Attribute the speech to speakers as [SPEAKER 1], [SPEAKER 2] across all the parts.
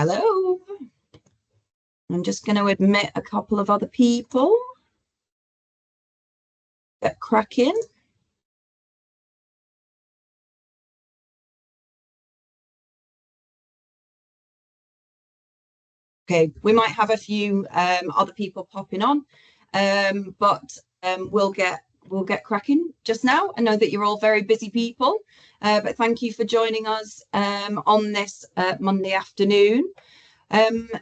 [SPEAKER 1] Hello. I'm just going to admit a couple of other people. Get cracking. Okay, we might have a few other people popping on, but we'll get cracking just now. I know that you're all very busy people, but thank you for joining us on this Monday afternoon.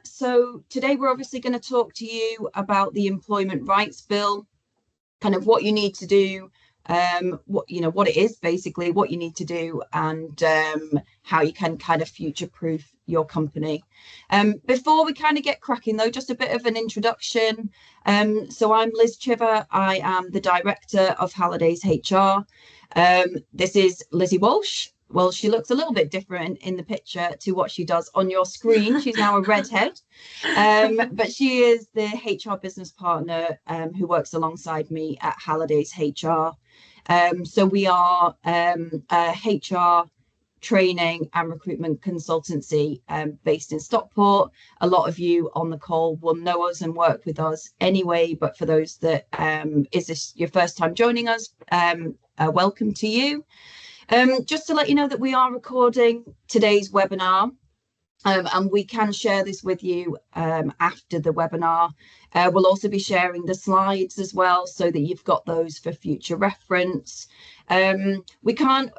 [SPEAKER 1] So today we're obviously going to talk to you about the Employment Rights Bill, kind of what you need to do, what it is basically, what you need to do, and how you can kind of future-proof your company. Before we kind of get cracking though, just a bit of an introduction. So I'm Liz Chiva. I am the director of Hallidays HR. This is Lizzi Walsh. Well, she looks a little bit different in the picture to what she does on your screen. She's now a redhead, but she is the HR business partner who works alongside me at Hallidays HR. So we are a HR training and recruitment consultancy based in Stockport. A lot of you on the call will know us and work with us anyway, but for those that is this your first time joining us, welcome to you. Just to let you know that we are recording today's webinar, and we can share this with you after the webinar. We'll also be sharing the slides as well, so that you've got those for future reference. I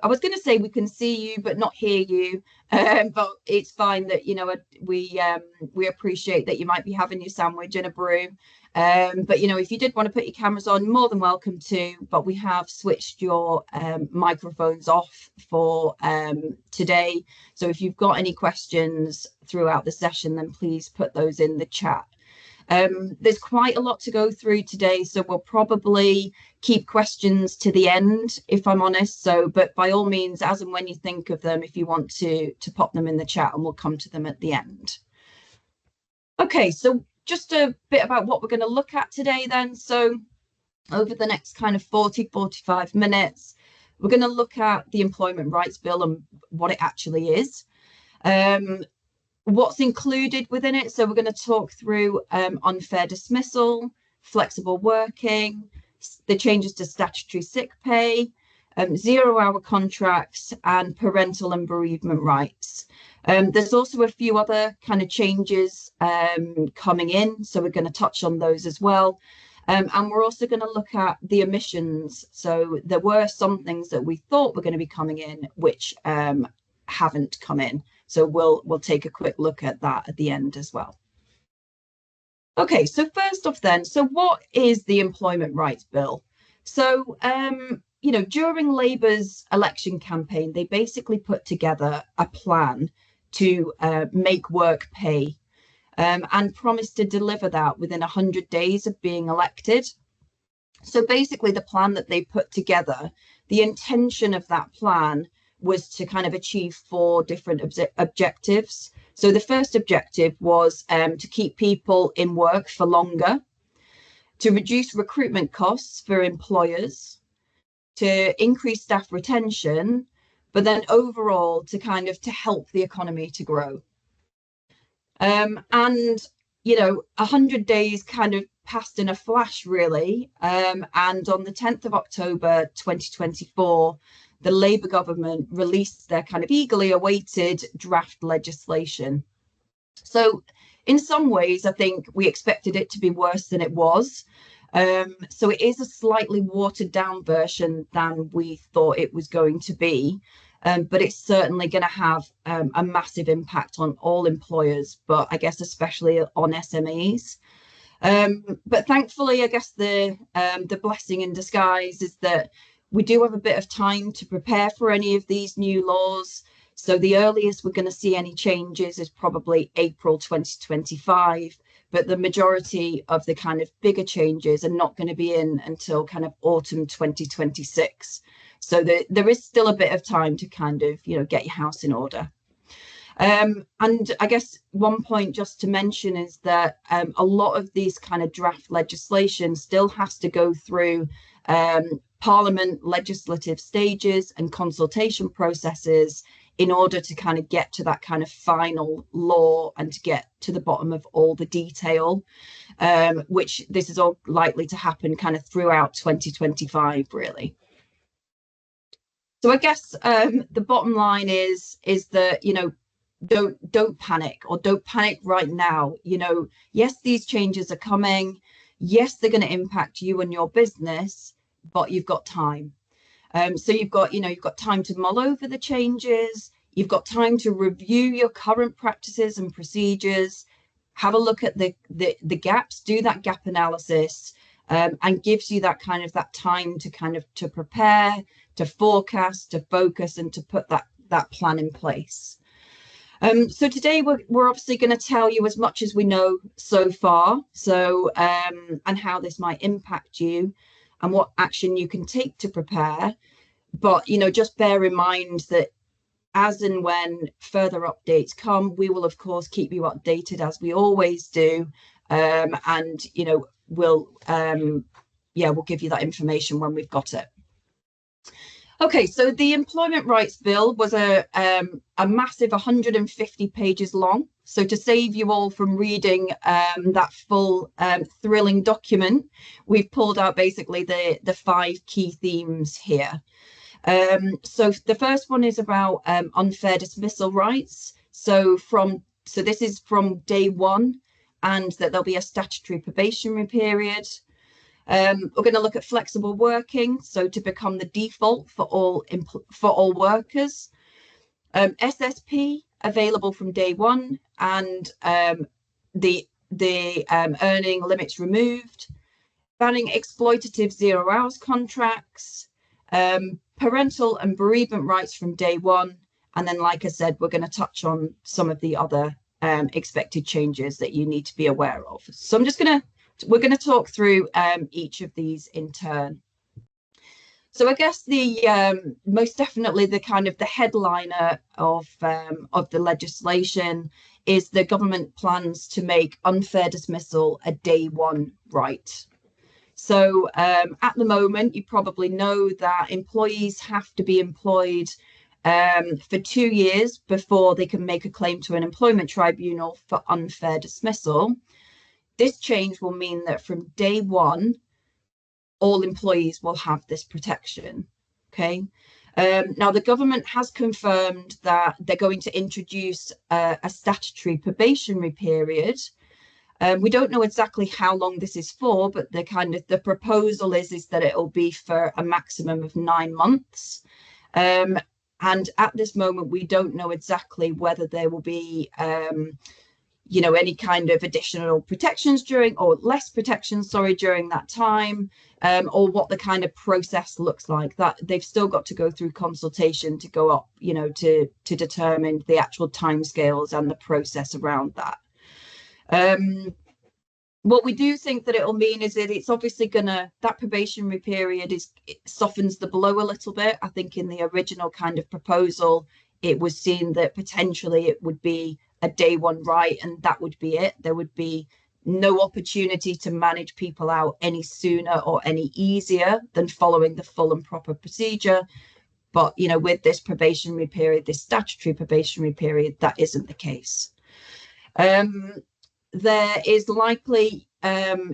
[SPEAKER 1] was going to say we can see you but not hear you, but it's fine that, you know, we appreciate that you might be having your sandwich and a brew. But, you know, if you did want to put your cameras on, more than welcome to, but we have switched your microphones off for today. So if you've got any questions throughout the session, then please put those in the chat. There's quite a lot to go through today, so we'll probably keep questions to the end, if I'm honest. So, but by all means, as and when you think of them, if you want to pop them in the chat, and we'll come to them at the end. Okay, so just a bit about what we're going to look at today then. So over the next kind of 45 minutes, we're going to look at the Employment Rights Bill and what it actually is. What's included within it. So we're going to talk through unfair dismissal, flexible working, the changes to statutory sick pay, 0-hour contracts, and parental and bereavement rights. There's also a few other kind of changes coming in, so we're going to touch on those as well. And we're also going to look at the emissions. So there were some things that we thought were going to be coming in, which haven't come in. So we'll take a quick look at that at the end as well. Okay, so first off then, so what is the Employment Rights Bill? So, you know, during Labour's election campaign, they basically put together a plan to make work pay and promised to deliver that within 100 days of being elected. So basically the plan that they put together, the intention of that plan was to kind of achieve 4 different objectives. So the first objective was to keep people in work for longer, to reduce recruitment costs for employers, to increase staff retention, but then overall to kind of to help the economy to grow. And, you know, 100 days kind of passed in a flash, really. And on the 10th of October, 2024, the Labour government released their kind of eagerly awaited draft legislation. So in some ways, I think we expected it to be worse than it was. So it is a slightly watered down version than we thought it was going to be. But it's certainly going to have a massive impact on all employers, but I guess especially on SMEs. But thankfully, I guess the blessing in disguise is that we do have a bit of time to prepare for any of these new laws. So the earliest we're going to see any changes is probably April 2025, but the majority of the kind of bigger changes are not going to be in until kind of autumn 2026. So there is still a bit of time to kind of, you know, get your house in order. And I guess one point just to mention is that a lot of these kind of draft legislation still has to go through Parliament legislative stages and consultation processes in order to kind of get to that kind of final law and to get to the bottom of all the detail, which this is all likely to happen kind of throughout 2025, really. So I guess the bottom line is that, you know, don't panic, or don't panic right now. You know, yes, these changes are coming. Yes, they're going to impact you and your business, but you've got time. So you've got time to mull over the changes. You've got time to review your current practices and procedures, have a look at the gaps, do that gap analysis, and gives you that time to prepare, to forecast, to focus, and to put that plan in place. So today we're obviously going to tell you as much as we know so far, and how this might impact you and what action you can take to prepare. But, you know, just bear in mind that as and when further updates come, we will of course keep you updated, as we always do, and, you know, we'll give you that information when we've got it. Okay, so the Employment Rights Bill was a massive 150 pages long. So to save you all from reading that full thrilling document, we've pulled out basically the 5 key themes here. So the first one is about unfair dismissal rights. So this is from day 1, and that there'll be a statutory probationary period. We're going to look at flexible working, so to become the default for all workers. SSP available from day 1, and the earning limits removed. Banning exploitative 0 hours contracts. Parental and bereavement rights from day 1, and then, like I said, we're going to touch on some of the other expected changes that you need to be aware of. So we're going to talk through each of these in turn. So I guess the most definitely the headliner of the legislation is the government plans to make unfair dismissal a day 1 right. So at the moment, you probably know that employees have to be employed for 2 years before they can make a claim to an employment tribunal for unfair dismissal. This change will mean that from day 1, all employees will have this protection. Okay. Now, the government has confirmed that they're going to introduce a statutory probationary period. We don't know exactly how long this is for, but the proposal is that it will be for a maximum of 9 months. And at this moment, we don't know exactly whether there will be any kind of additional protections during that time, or what the kind of process looks like. That they've still got to go through consultation to go up, to determine the actual timescales and the process around that. What we do think that it will mean is that it's obviously that probationary period it softens the blow a little bit. I think in the original kind of proposal, it was seen that potentially it would be a day 1 right, and that would be it. There would be no opportunity to manage people out any sooner or any easier than following the full and proper procedure. But, with this probationary period, this statutory probationary period, that isn't the case. There is likely,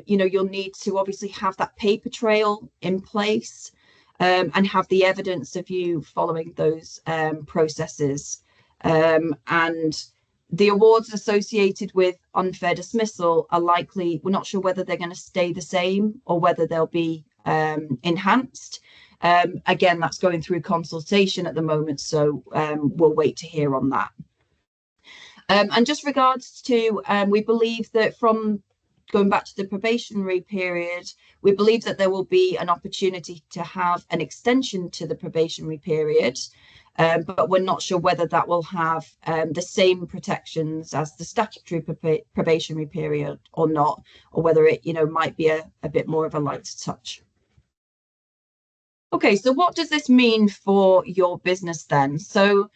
[SPEAKER 1] you'll need to obviously have that paper trail in place, and have the evidence of you following those processes. And the awards associated with unfair dismissal are likely, we're not sure whether they're going to stay the same or whether they'll be enhanced. Again, that's going through consultation at the moment, so we'll wait to hear on that. And just regards to, we believe that from going back to the probationary period, we believe that there will be an opportunity to have an extension to the probationary period, but we're not sure whether that will have the same protections as the statutory probationary period or not, or whether it, might be a bit more of a light touch. Okay, so what does this mean for your business then? So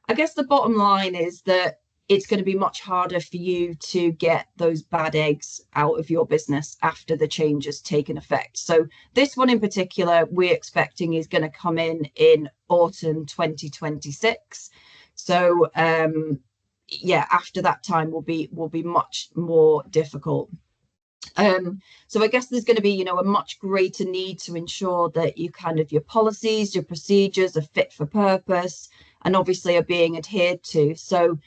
[SPEAKER 1] I guess the bottom line is that it's going to be much harder for you to get those bad eggs out of your business after the change has taken effect. So this one in particular, we're expecting is going to come in autumn 2026. So yeah, after that time will be much more difficult. So I guess there's going to be, a much greater need to ensure that your policies, your procedures are fit for purpose and obviously are being adhered to. So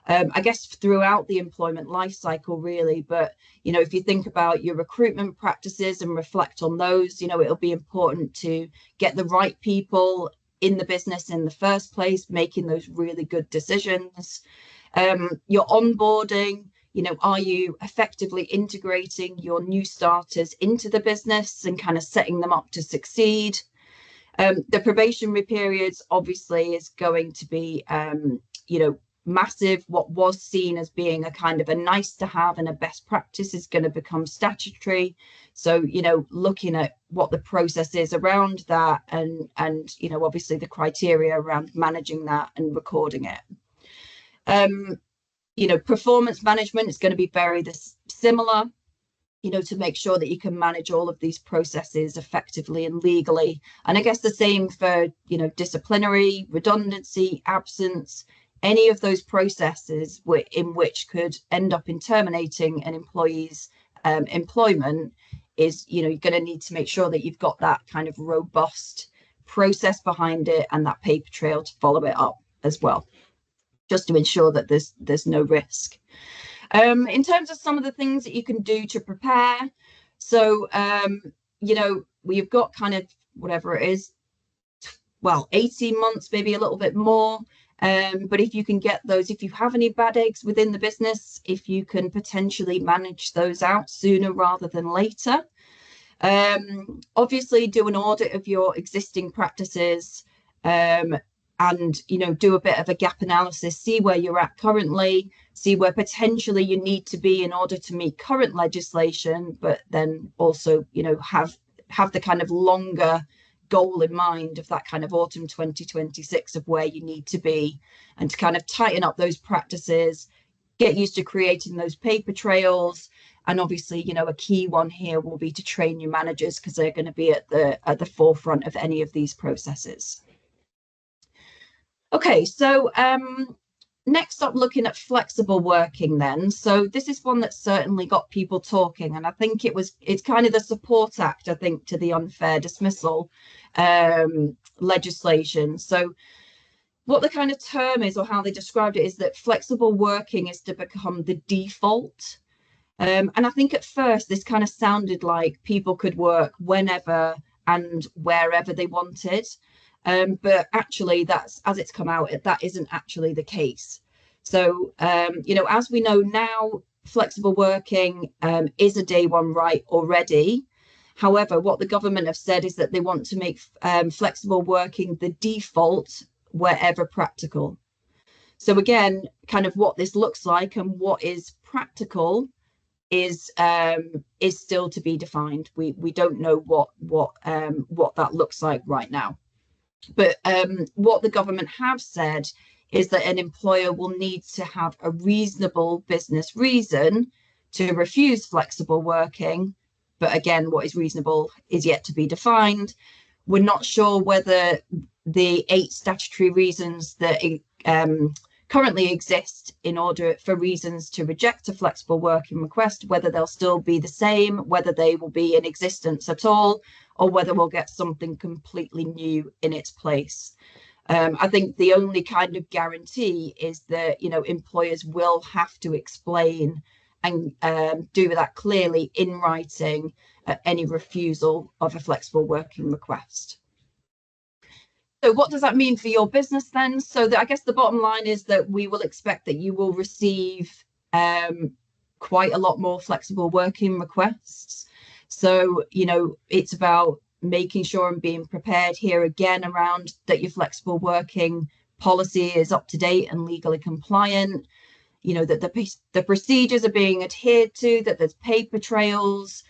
[SPEAKER 1] I guess throughout the employment life cycle, really. But, if you think about your recruitment practices and reflect on those, it'll be important to get the right people in the business in the first place, making those really good decisions. Your onboarding, are you effectively integrating your new starters into the business and kind of setting them up to succeed? The probationary periods obviously is going to be, massive. What was seen as being a kind of a nice to have and a best practice is going to become statutory. So, looking at what the process is around that and obviously the criteria around managing that and recording it. Performance management is going to be very similar, to make sure that you can manage all of these processes effectively and legally. And I guess the same for, disciplinary, redundancy, absence, any of those processes in which could end up in terminating an employee's employment is, you're going to need to make sure that you've got that kind of robust process behind it and that paper trail to follow it up as well, just to ensure that there's no risk. In terms of some of the things that you can do to prepare, so we've got kind of whatever it is, 18 months, maybe a little bit more. But if you can get those, if you have any bad eggs within the business, if you can potentially manage those out sooner rather than later. Obviously do an audit of your existing practices, and do a bit of a gap analysis, see where you're at currently, see where potentially you need to be in order to meet current legislation, but then also have the kind of longer goal in mind of that kind of autumn 2026 of where you need to be, and to kind of tighten up those practices, get used to creating those paper trails. And obviously, a key one here will be to train your managers, because they're going to be at the forefront of any of these processes. Okay, so next up, looking at flexible working then. So this is one that certainly got people talking, and I think it's kind of the support act, I think, to the unfair dismissal legislation. So what the kind of term is, or how they described it, is that flexible working is to become the default. And I think at first this kind of sounded like people could work whenever and wherever they wanted. But actually, that's, as it's come out, that isn't actually the case. So, as we know now, flexible working is a day one right already. However, what the government have said is that they want to make flexible working the default wherever practical. So again, kind of what this looks like and what is practical is still to be defined. We don't know what that looks like right now. But what the government have said is that an employer will need to have a reasonable business reason to refuse flexible working. But again, what is reasonable is yet to be defined. We're not sure whether the 8 statutory reasons that currently exist in order for reasons to reject a flexible working request, whether they'll still be the same, whether they will be in existence at all, or whether we'll get something completely new in its place. I think the only kind of guarantee is that, employers will have to explain and do that clearly in writing at any refusal of a flexible working request. So what does that mean for your business then? So I guess the bottom line is that we will expect that you will receive quite a lot more flexible working requests. So, it's about making sure and being prepared here again around that your flexible working policy is up to date and legally compliant, that the procedures are being adhered to, that there's paper trails,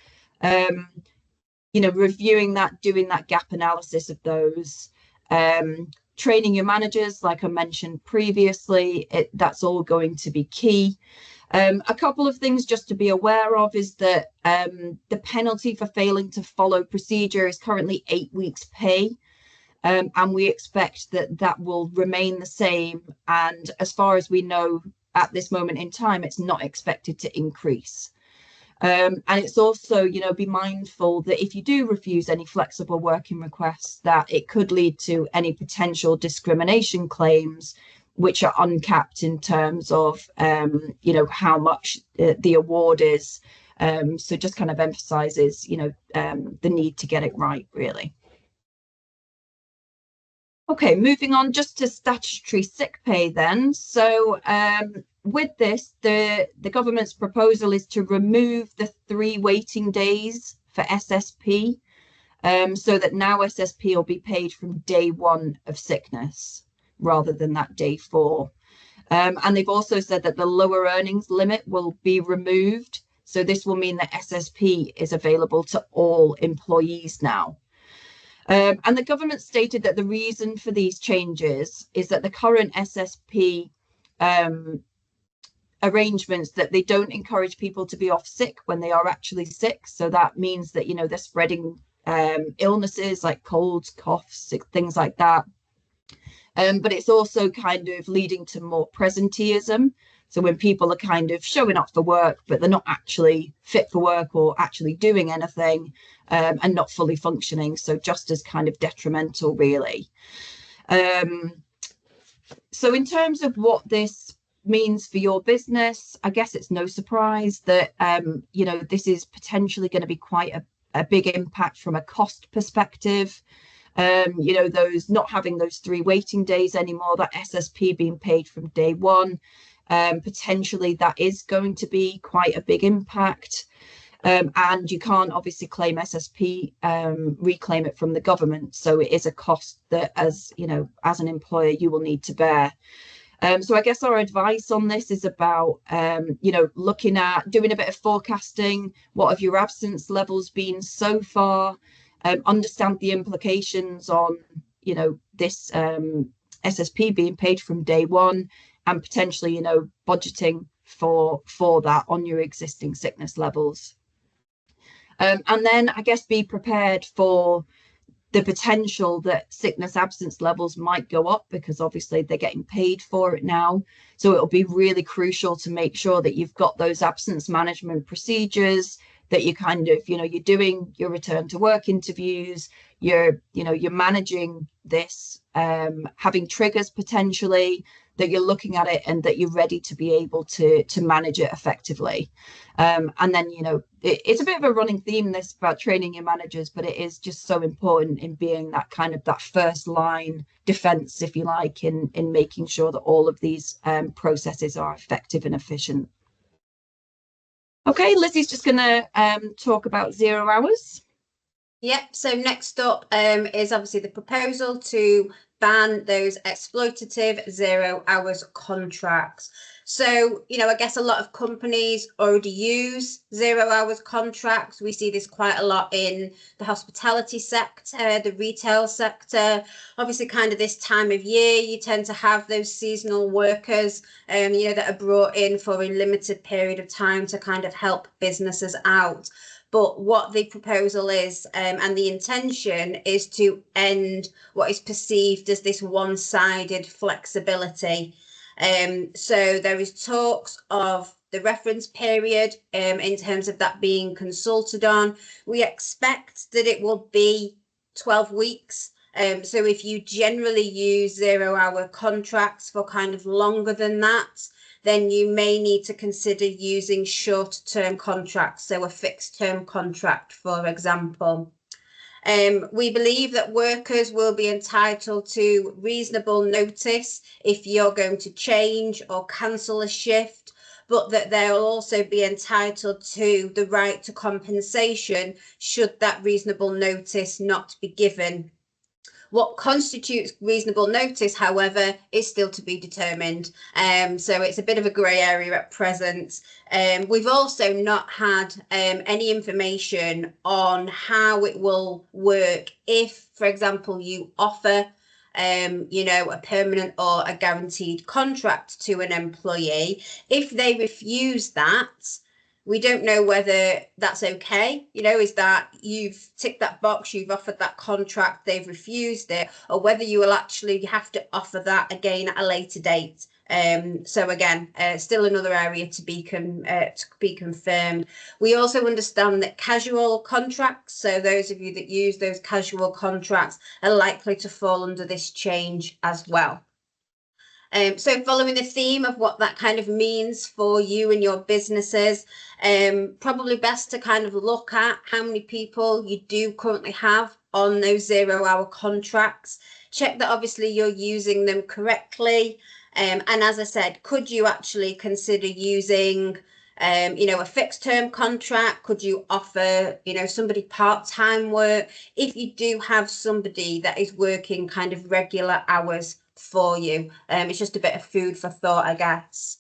[SPEAKER 1] reviewing that, doing that gap analysis of those. Training your managers, like I mentioned previously, that's all going to be key. A couple of things just to be aware of is that the penalty for failing to follow procedure is currently 8 weeks pay. and we expect that that will remain the same. And as far as we know at this moment in time, it's not expected to increase. And it's also, be mindful that if you do refuse any flexible working requests, that it could lead to any potential discrimination claims, which are uncapped in terms of, how much the award is. So just kind of emphasizes, the need to get it right, really. Okay, moving on just to statutory sick pay then. So with this, the government's proposal is to remove the 3 waiting days for SSP, so that now SSP will be paid from day 1 of sickness rather than that day 4. And they've also said that the lower earnings limit will be removed. So this will mean that SSP is available to all employees now. And the government stated that the reason for these changes is that the current SSP arrangements, that they don't encourage people to be off sick when they are actually sick. So that means that, they're spreading illnesses like colds, coughs, things like that. But it's also kind of leading to more presenteeism. So when people are kind of showing up for work, but they're not actually fit for work or actually doing anything, and not fully functioning. So just as kind of detrimental, really. So in terms of what this means for your business, I guess it's no surprise that, this is potentially going to be quite a big impact from a cost perspective. Those not having those 3 waiting days anymore, that SSP being paid from day 1, potentially that is going to be quite a big impact. And you can't obviously claim SSP, reclaim it from the government. So it is a cost that, as an employer, you will need to bear. So I guess our advice on this is about, looking at doing a bit of forecasting. What have your absence levels been so far? Understand the implications on, this SSP being paid from day 1, and potentially, budgeting for that on your existing sickness levels. And then I guess be prepared for the potential that sickness absence levels might go up, because obviously they're getting paid for it now. So it'll be really crucial to make sure that you've got those absence management procedures, that you kind of, you're doing your return to work interviews, you're managing this, having triggers potentially, that you're looking at it and that you're ready to be able to manage it effectively. And then, it's a bit of a running theme, this, about training your managers, but it is just so important in being that kind of that first line defense, if you like, in making sure that all of these processes are effective and efficient. Okay, Lizzie's just going to talk about 0 hours.
[SPEAKER 2] Yep, so next up is obviously the proposal to ban those exploitative 0 hours contracts. So, I guess a lot of companies already use 0 hours contracts. We see this quite a lot in the hospitality sector, the retail sector. Obviously, kind of this time of year, you tend to have those seasonal workers, that are brought in for a limited period of time to kind of help businesses out. But what the proposal is, and the intention, is to end what is perceived as this one-sided flexibility. So there is talks of the reference period, in terms of that being consulted on. We expect that it will be 12 weeks. So if you generally use 0 hour contracts for kind of longer than that, then you may need to consider using short-term contracts, so a fixed-term contract, for example. We believe that workers will be entitled to reasonable notice if you're going to change or cancel a shift, but that they'll also be entitled to the right to compensation should that reasonable notice not be given. What constitutes reasonable notice, however, is still to be determined. So it's a bit of a grey area at present. We've also not had any information on how it will work if, for example, you offer a permanent or a guaranteed contract to an employee. If they refuse that, We don't know whether that's okay. Is that you've ticked that box, you've offered that contract, they've refused it, or whether you will actually have to offer that again at a later date. So again, still another area to be confirmed. We also understand that casual contracts, so those of you that use those casual contracts, are likely to fall under this change as well. So following the theme of what that kind of means for you and your businesses, probably best to kind of look at how many people you do currently have on those 0-hour contracts. Check that obviously you're using them correctly. And as I said, could you actually consider using a fixed term contract? Could you offer, somebody part-time work if you do have somebody that is working kind of regular hours for you? It's just a bit of food for thought, I guess.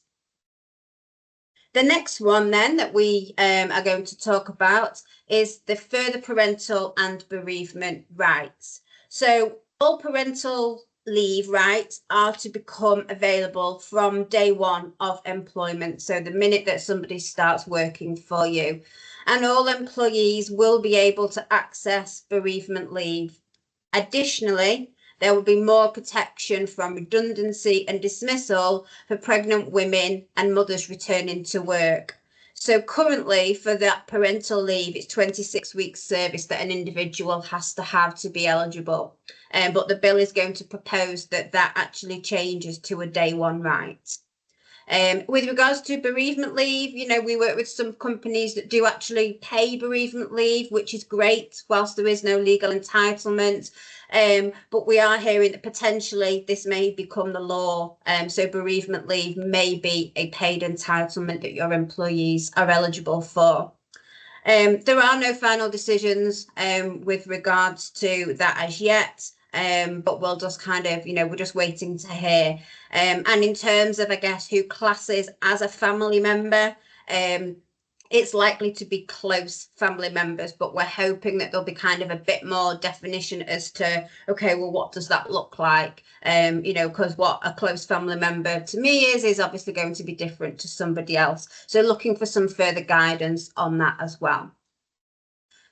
[SPEAKER 2] The next one then that we are going to talk about is the further parental and bereavement rights. So all parental leave rights are to become available from day one of employment, so the minute that somebody starts working for you, and all employees will be able to access bereavement leave. Additionally, there will be more protection from redundancy and dismissal for pregnant women and mothers returning to work. So currently for that parental leave, it's 26 weeks service that an individual has to have to be eligible. But the bill is going to propose that actually changes to a day one right. With regards to bereavement leave, we work with some companies that do actually pay bereavement leave, which is great, whilst there is no legal entitlement. But we are hearing that potentially this may become the law. So bereavement leave may be a paid entitlement that your employees are eligible for. There are no final decisions with regards to that as yet. But we'll just kind of, we're just waiting to hear. And in terms of, I guess, who classes as a family member, it's likely to be close family members, but we're hoping that there'll be kind of a bit more definition as to, okay, well, what does that look like? Because what a close family member to me is obviously going to be different to somebody else. So looking for some further guidance on that as well.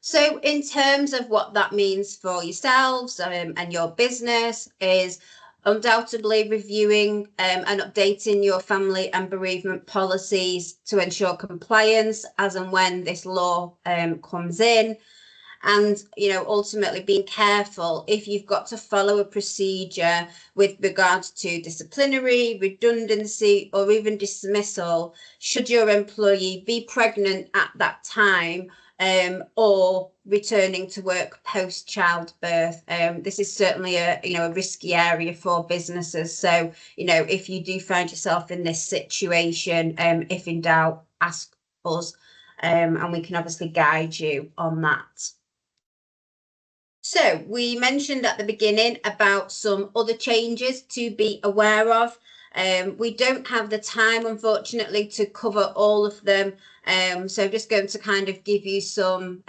[SPEAKER 2] So in terms of what that means for yourselves and your business is undoubtedly reviewing and updating your family and bereavement policies to ensure compliance as and when this law comes in. And, ultimately being careful if you've got to follow a procedure with regards to disciplinary, redundancy, or even dismissal, should your employee be pregnant at that time or returning to work post childbirth. This is certainly a risky area for businesses. So, if you do find yourself in this situation, if in doubt, ask us and we can obviously guide you on that. So we mentioned at the beginning about some other changes to be aware of. We don't have the time, unfortunately, to cover all of them. So I'm just going to kind of give you some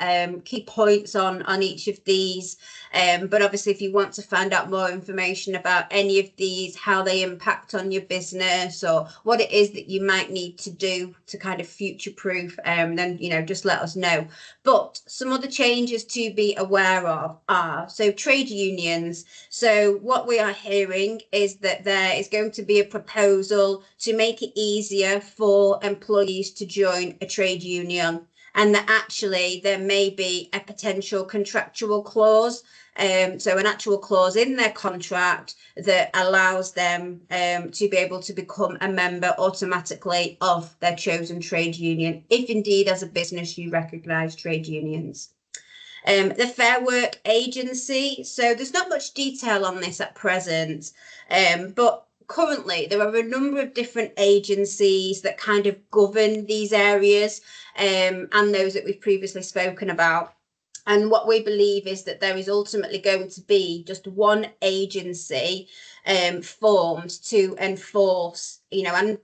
[SPEAKER 2] key points on each of these. But obviously, if you want to find out more information about any of these, how they impact on your business or what it is that you might need to do to kind of future-proof, then, just let us know. But some other changes to be aware of are, so trade unions. So what we are hearing is that there is going to be a proposal to make it easier for employees to join a trade union, and that actually there may be a potential contractual clause, so an actual clause in their contract that allows them to be able to become a member automatically of their chosen trade union, if indeed as a business you recognise trade unions. The Fair Work Agency, so there's not much detail on this at present, but currently there are a number of different agencies that kind of govern these areas and those that we've previously spoken about. And what we believe is that there is ultimately going to be just one agency formed to enforce, and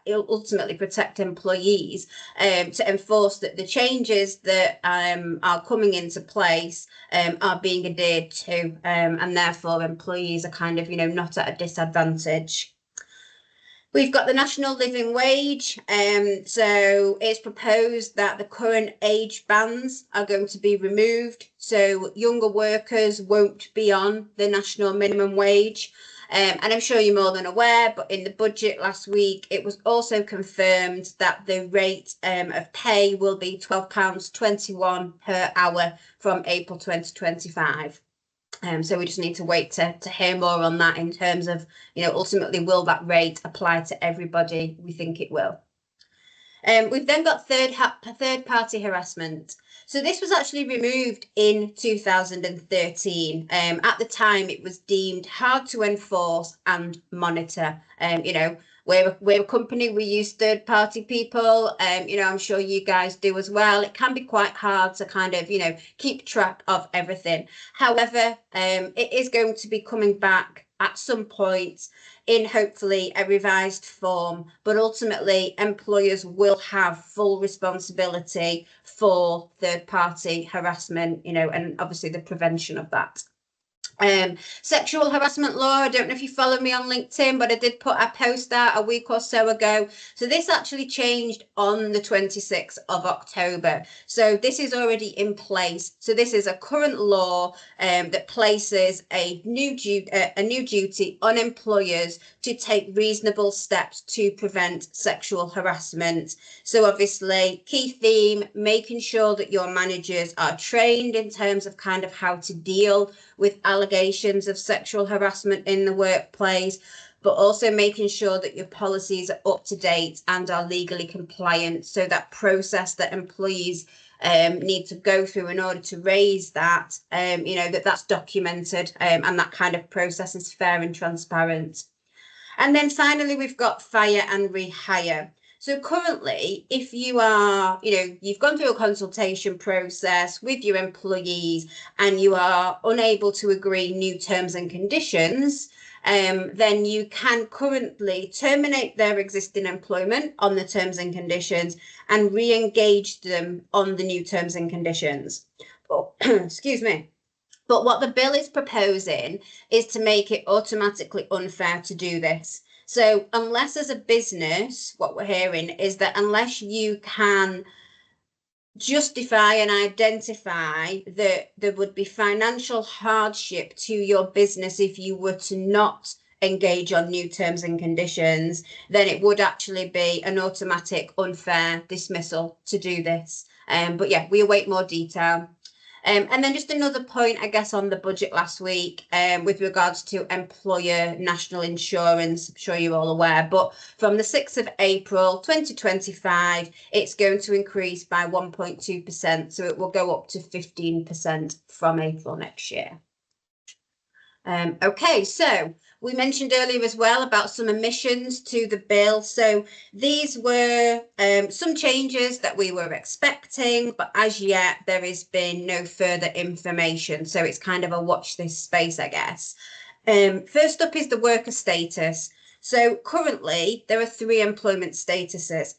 [SPEAKER 2] ultimately protect employees, to enforce that the changes that are coming into place are being adhered to, and therefore employees are kind of, not at a disadvantage. We've got the national living wage. So it's proposed that the current age bands are going to be removed. So younger workers won't be on the national minimum wage. And I'm sure you're more than aware, but in the budget last week, it was also confirmed that the rate of pay will be £12.21 per hour from April 2025. So we just need to wait to hear more on that in terms of, ultimately, will that rate apply to everybody? We think it will. We've then got third party harassment. So this was actually removed in 2013. At the time, it was deemed hard to enforce and monitor. We're a company, we use third party people. I'm sure you guys do as well. It can be quite hard to kind of, keep track of everything. However, it is going to be coming back at some point in hopefully a revised form, but ultimately employers will have full responsibility for third party harassment, and obviously the prevention of that. Sexual harassment law, I don't know if you follow me on LinkedIn, but I did put a post out a week or so ago. So this actually changed on the 26th of October. So this is already in place. So this is a current law that places a new duty on employers to take reasonable steps to prevent sexual harassment. So obviously, key theme, making sure that your managers are trained in terms of kind of how to deal with allegations of sexual harassment in the workplace, but also making sure that your policies are up to date and are legally compliant. So that process that employees need to go through in order to raise that, that's documented, and that kind of process is fair and transparent. And then finally, we've got fire and rehire. So currently, if you are, you've gone through a consultation process with your employees and you are unable to agree new terms and conditions, then you can currently terminate their existing employment on the terms and conditions and re-engage them on the new terms and conditions. Oh, excuse me. But what the bill is proposing is to make it automatically unfair to do this. So unless as a business, what we're hearing is that unless you can justify and identify that there would be financial hardship to your business if you were to not engage on new terms and conditions, then it would actually be an automatic unfair dismissal to do this. But yeah, we await more detail. And then just another point, I guess, on the budget last week with regards to employer national insurance. I'm sure you're all aware, but from the 6th of April 2025, it's going to increase by 1.2%. So it will go up to 15% from April next year. Okay, so we mentioned earlier as well about some omissions to the bill. So these were some changes that we were expecting, but as yet there has been no further information. So it's kind of a watch this space, I guess. First up is the worker status. So currently there are 3 employment statuses.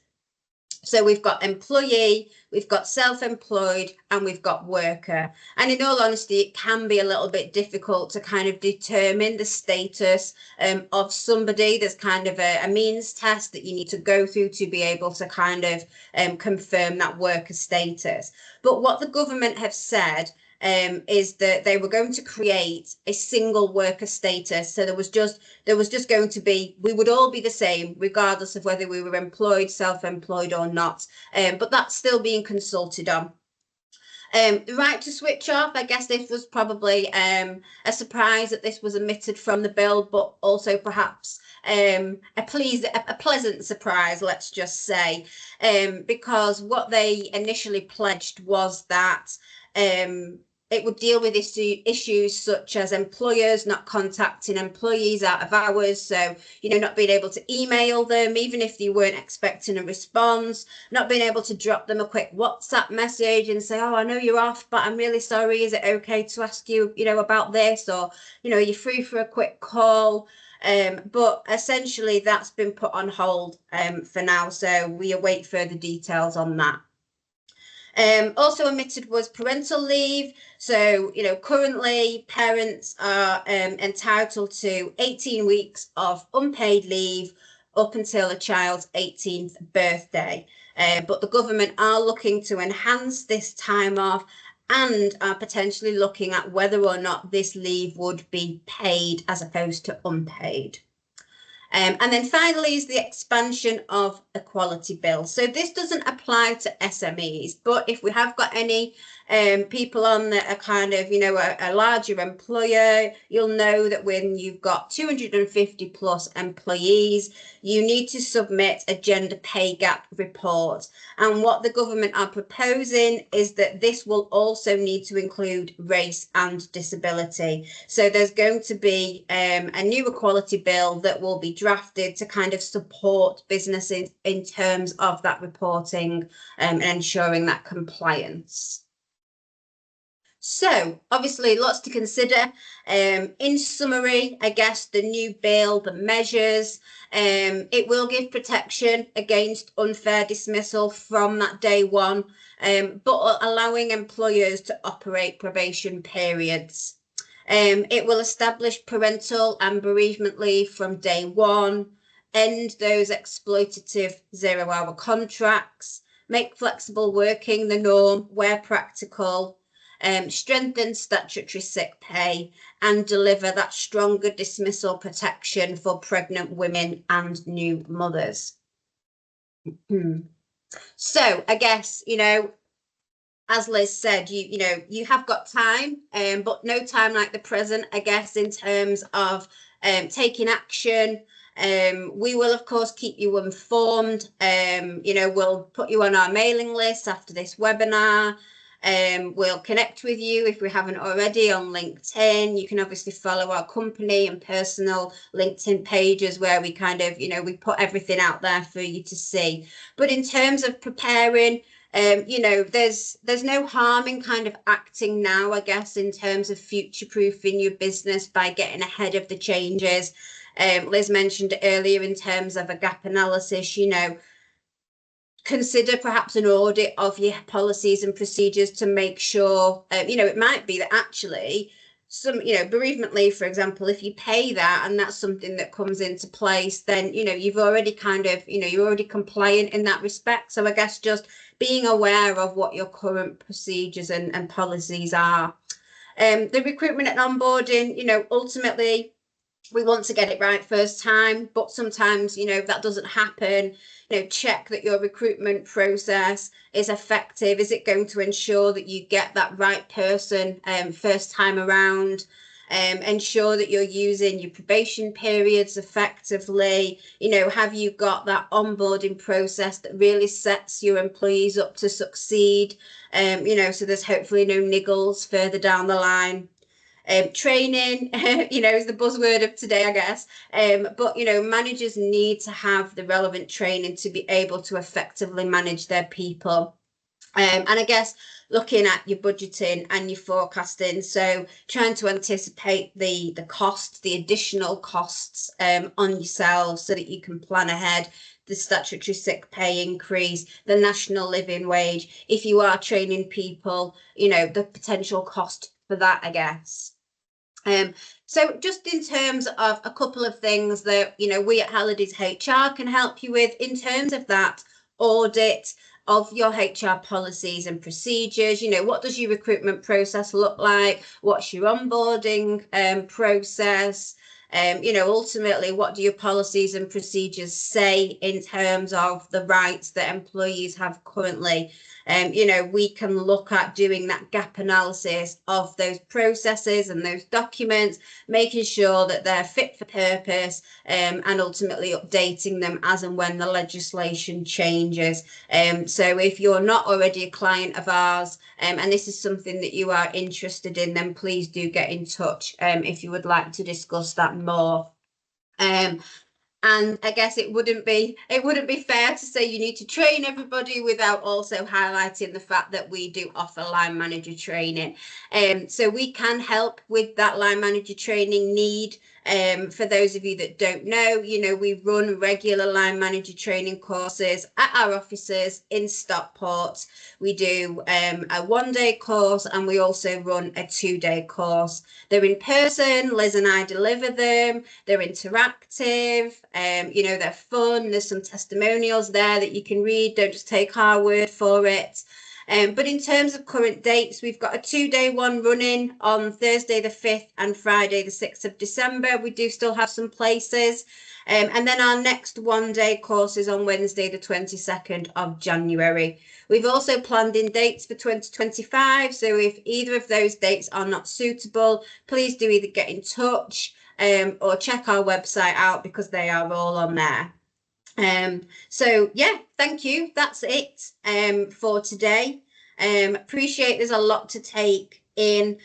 [SPEAKER 2] So we've got employee, we've got self-employed, and we've got worker. And in all honesty, it can be a little bit difficult to kind of determine the status of somebody. There's kind of a means test that you need to go through to be able to kind of confirm that worker status. But what the government have said is that they were going to create a single worker status. So there was just going to be, we would all be the same, regardless of whether we were employed, self-employed or not. But that's still being consulted on. The right to switch off, I guess this was probably a surprise that this was omitted from the bill, but also perhaps a pleasant surprise, let's just say, because what they initially pledged was that it would deal with issues such as employers not contacting employees out of hours. So, not being able to email them, even if you weren't expecting a response, not being able to drop them a quick WhatsApp message and say, oh, I know you're off, but I'm really sorry. Is it okay to ask you, about this? Or, are you free for a quick call? But essentially that's been put on hold for now. So we await further details on that. Also omitted was parental leave. So, currently parents are entitled to 18 weeks of unpaid leave up until a child's 18th birthday. But the government are looking to enhance this time off and are potentially looking at whether or not this leave would be paid as opposed to unpaid. And then finally is the expansion of equality bill. So this doesn't apply to SMEs, but if we have got any people on that are kind of, you know, a larger employer, you'll know that when you've got 250 plus employees, you need to submit a gender pay gap report. And what the government are proposing is that this will also need to include race and disability. So there's going to be a new equality bill that will be drafted to kind of support businesses in terms of that reporting and ensuring that compliance. So obviously lots to consider. In summary, I guess the new bill, the measures, it will give protection against unfair dismissal from that day one, but allowing employers to operate probation periods. It will establish parental and bereavement leave from day one, end those exploitative 0-hour contracts, make flexible working the norm where practical, strengthen statutory sick pay, and deliver that stronger dismissal protection for pregnant women and new mothers. So I guess, you know, as Liz said, you have got time, but no time like the present, I guess, in terms of taking action. We will, of course, keep you informed. We'll put you on our mailing list after this webinar. We'll connect with you if we haven't already on LinkedIn. You can obviously follow our company and personal LinkedIn pages where we kind of, we put everything out there for you to see. But in terms of preparing, there's no harm in kind of acting now, I guess, in terms of future-proofing your business by getting ahead of the changes. Liz mentioned earlier in terms of a gap analysis, consider perhaps an audit of your policies and procedures to make sure, it might be that actually some, bereavement leave, for example, if you pay that and that's something that comes into place, then, you've already kind of, you're already compliant in that respect. So I guess just being aware of what your current procedures and policies are. The recruitment and onboarding, ultimately, we want to get it right first time, but sometimes, that doesn't happen. Check that your recruitment process is effective. Is it going to ensure that you get that right person first time around? Ensure that you're using your probation periods effectively. Have you got that onboarding process that really sets your employees up to succeed? So there's hopefully no niggles further down the line. Training, is the buzzword of today, I guess. But, managers need to have the relevant training to be able to effectively manage their people. And I guess looking at your budgeting and your forecasting, so trying to anticipate the cost, the additional costs on yourselves so that you can plan ahead. The statutory sick pay increase, the national living wage, if you are training people, the potential cost for that, I guess. So just in terms of a couple of things that, we at Hallidays HR can help you with in terms of that audit of your HR policies and procedures. What does your recruitment process look like? What's your onboarding process? Ultimately, what do your policies and procedures say in terms of the rights that employees have currently? We can look at doing that gap analysis of those processes and those documents, making sure that they're fit for purpose, and ultimately updating them as and when the legislation changes. So if you're not already a client of ours, and this is something that you are interested in, then please do get in touch if you would like to discuss that more. And I guess it wouldn't be fair to say you need to train everybody without also highlighting the fact that we do offer line manager training. So we can help with that line manager training need. For those of you that don't know, we run regular line manager training courses at our offices in Stockport. We do a 1-day course and we also run a 2-day course. They're in person, Liz and I deliver them, they're interactive. They're fun. There's some testimonials there that you can read. Don't just take our word for it. But in terms of current dates, we've got a 2-day one running on Thursday the 5th and Friday the 6th of December. We do still have some places. And then our next 1-day course is on Wednesday the 22nd of January. We've also planned in dates for 2025. So if either of those dates are not suitable, please do either get in touch or check our website out, because they are all on there. So yeah, thank you. That's it for today. Appreciate there's a lot to take in,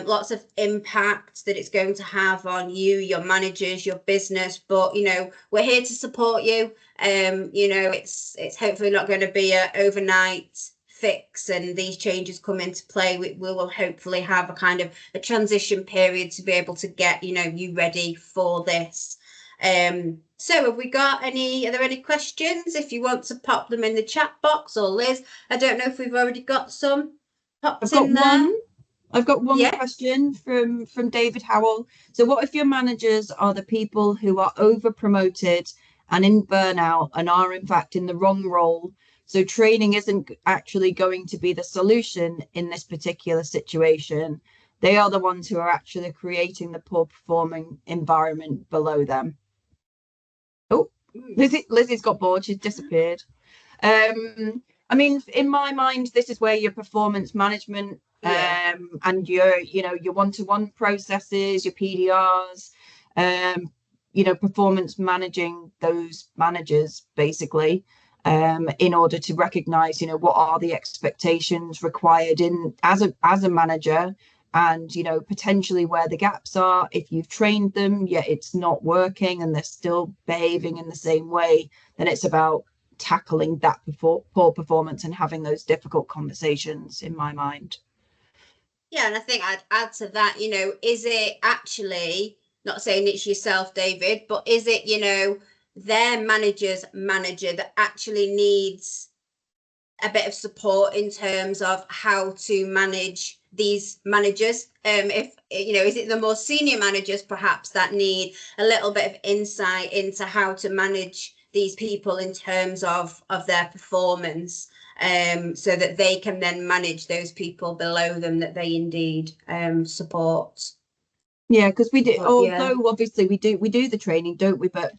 [SPEAKER 2] lots of impact that it's going to have on you, your managers, your business, but we're here to support you. It's hopefully not going to be a overnight fix and these changes come into play. We will hopefully have a kind of a transition period to be able to get you ready for this. So have we got are there any questions? If you want to pop them in the chat box, or Liz, I don't know if we've already got some popped in there.
[SPEAKER 1] I've got one question from David Howell. So what if your managers are the people who are over promoted and in burnout and are in fact in the wrong role? So training isn't actually going to be the solution in this particular situation. They are the ones who are actually creating the poor performing environment below them. Oh, Lizzie's got bored. She's disappeared. I mean, in my mind, this is where your performance management and your one-to-one processes, your PDRs, performance managing those managers basically, in order to recognize, what are the expectations required as a manager, and potentially where the gaps are. If you've trained them yet it's not working and they're still behaving in the same way, then it's about tackling that poor performance and having those difficult conversations, in my mind.
[SPEAKER 2] Yeah, and I think I'd add to that, is it actually, not saying it's yourself, David, but is it, their manager's manager that actually needs a bit of support in terms of how to manage these managers? If is it the more senior managers perhaps that need a little bit of insight into how to manage these people in terms of their performance, so that they can then manage those people below them that they indeed support?
[SPEAKER 1] Yeah, because we do, although obviously we do the training, don't we? But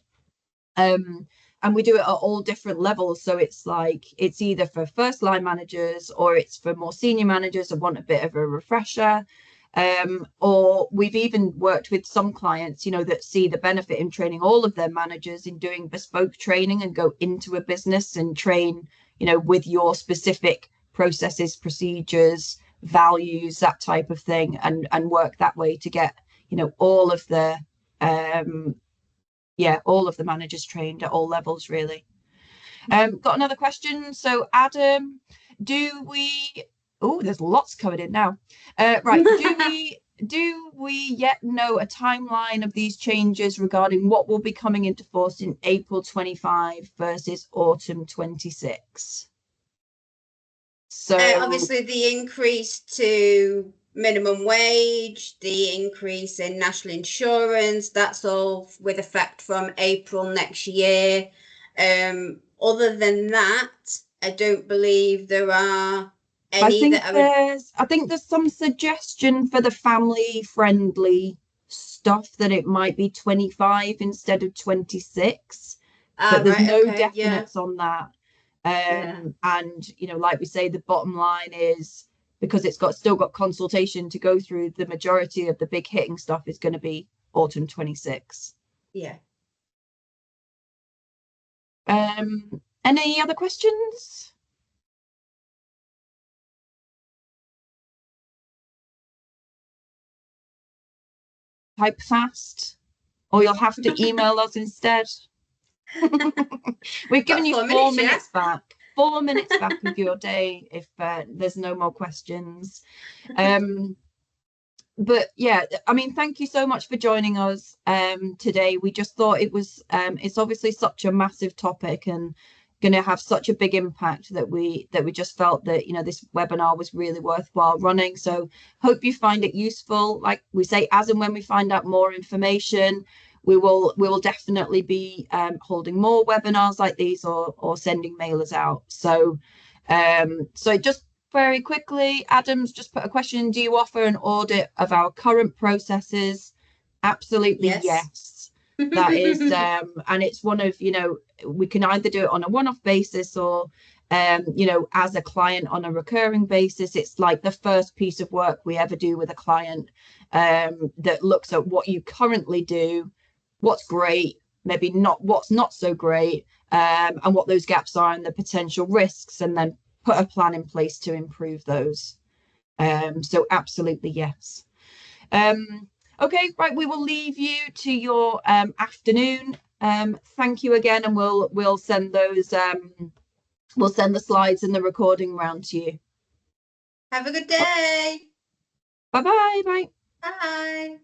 [SPEAKER 1] and we do it at all different levels. So it's like, it's either for first line managers or it's for more senior managers that want a bit of a refresher. Or we've even worked with some clients, that see the benefit in training all of their managers in doing bespoke training and go into a business and train, with your specific processes, procedures, values, that type of thing, and work that way to get, all of the all of the managers trained at all levels, really. Got another question. So Adam, there's lots covered in now. Right. Do we yet know a timeline of these changes regarding what will be coming into force in April 25 versus autumn 26? So
[SPEAKER 2] obviously the increase to minimum wage, the increase in national insurance, that's all with effect from April next year. Other than that, I don't believe there are any.
[SPEAKER 1] I think there's some suggestion for the family friendly stuff that it might be 25 instead of 26, but there's no definites on that. And like we say, the bottom line is, because it's still got consultation to go through, the majority of the big hitting stuff is going to be autumn 26.
[SPEAKER 2] Yeah.
[SPEAKER 1] Any other questions? Type fast, or you'll have to email us instead. We've given you 4 minutes back. 4 minutes back of your day if there's no more questions. But yeah, I mean, thank you so much for joining us today. We just thought it was it's obviously such a massive topic and going to have such a big impact that we just felt that this webinar was really worthwhile running. So hope you find it useful. Like we say, as and when we find out more information, we will definitely be holding more webinars like these, or sending mailers out. So so just very quickly, Adam's just put a question: do you offer an audit of our current processes? Absolutely, yes. That is and it's one of, you know, we can either do it on a one-off basis, or you know, as a client on a recurring basis. It's like the first piece of work we ever do with a client, that looks at what you currently do, what's great, maybe not what's not so great, and what those gaps are and the potential risks, and then put a plan in place to improve those. So absolutely, yes. Okay, right, we will leave you to your afternoon. Thank you again, and we'll send those we'll send the slides and the recording round to you.
[SPEAKER 2] Have a good day.
[SPEAKER 1] Bye bye. Bye.
[SPEAKER 2] Bye.